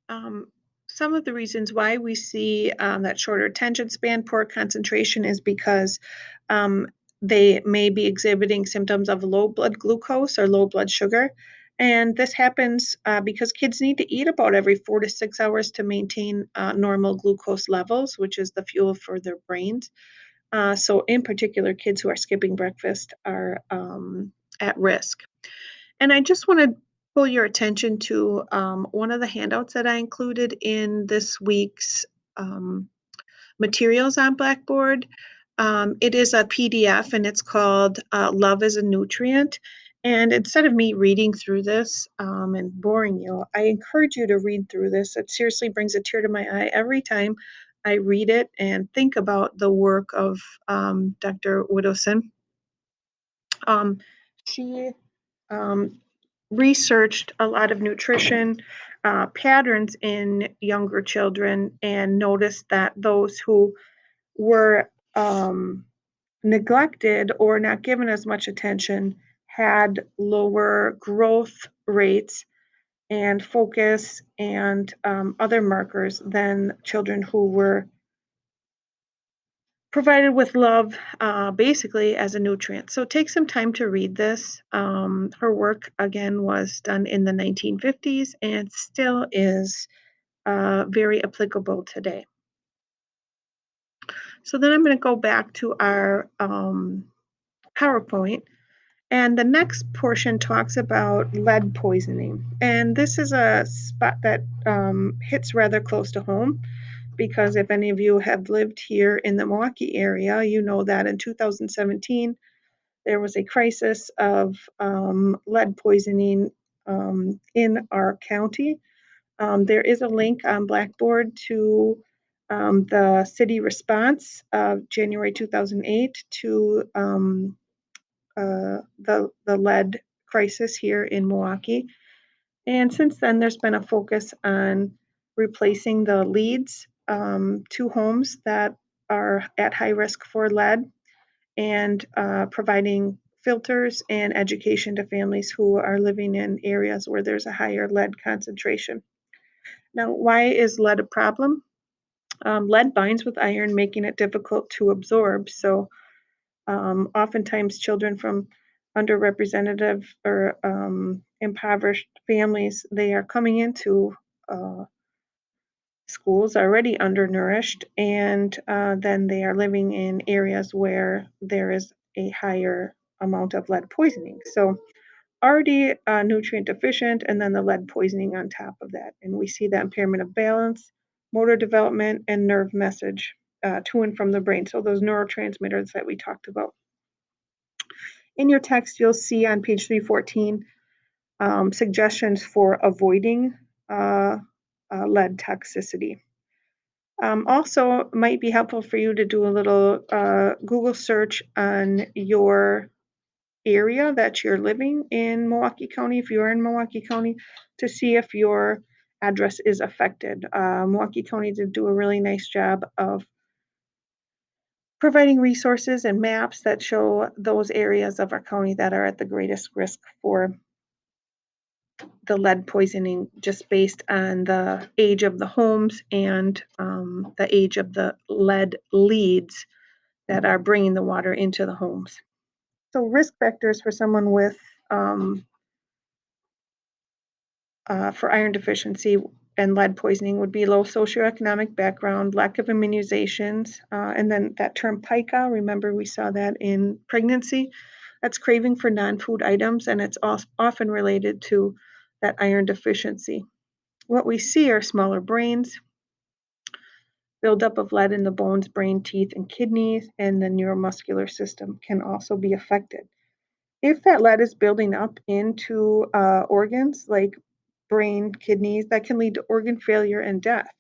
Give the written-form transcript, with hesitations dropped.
Um, some of the reasons why we see that shorter attention span, poor concentration, is because um, they may be exhibiting symptoms of low blood glucose or low blood sugar. And this happens because kids need to eat about every 4 to 6 hours to maintain normal glucose levels, which is the fuel for their brains. So, in particular, kids who are skipping breakfast are at risk. And I just want to pull your attention to one of the handouts that I included in this week's um, materials on Blackboard. It is a PDF and it's called Love is a Nutrient. And instead of me reading through this and boring you, I encourage you to read through this. It seriously brings a tear to my eye every time I read it and think about the work of Dr. Widdowson. Um, she um, researched a lot of nutrition patterns in younger children and noticed that those who were neglected or not given as much attention had lower growth rates and focus and other markers than children who were provided with love basically as a nutrient. So take some time to read this. Her work, again, was done in the 1950s and still is very applicable today. So then I'm going to go back to our PowerPoint. And the next portion talks about lead poisoning. And this is a spot that hits rather close to home because if any of you have lived here in the Milwaukee area, you know that in 2017, there was a crisis of lead poisoning in our county. There is a link on Blackboard to the city response of January 2008 to the lead crisis here in Milwaukee. And since then, there's been a focus on replacing the leads to homes that are at high risk for lead and providing filters and education to families who are living in areas where there's a higher lead concentration. Now, why is lead a problem? Lead binds with iron, making it difficult to absorb. So, oftentimes, children from underrepresented or impoverished families, they are coming into schools already undernourished, and then they are living in areas where there is a higher amount of lead poisoning. So already nutrient deficient, and then the lead poisoning on top of that. And we see that impairment of balance, motor development, and nerve message to and from the brain. So those neurotransmitters that we talked about. In your text, you'll see on page 314 suggestions for avoiding lead toxicity. Also, might be helpful for you to do a little Google search on your area that you're living in Milwaukee County, if you're in Milwaukee County, to see if your address is affected. Milwaukee County did do a really nice job of providing resources and maps that show those areas of our county that are at the greatest risk for the lead poisoning, just based on the age of the homes and the age of the lead leads that are bringing the water into the homes. So risk factors for someone with for iron deficiency and lead poisoning would be low socioeconomic background, lack of immunizations, and then that term pica, remember we saw that in pregnancy, that's craving for non-food items, and it's often related to that iron deficiency. What we see are smaller brains, buildup of lead in the bones, brain, teeth, and kidneys, and the neuromuscular system can also be affected. If that lead is building up into organs like brain, kidneys, that can lead to organ failure and death.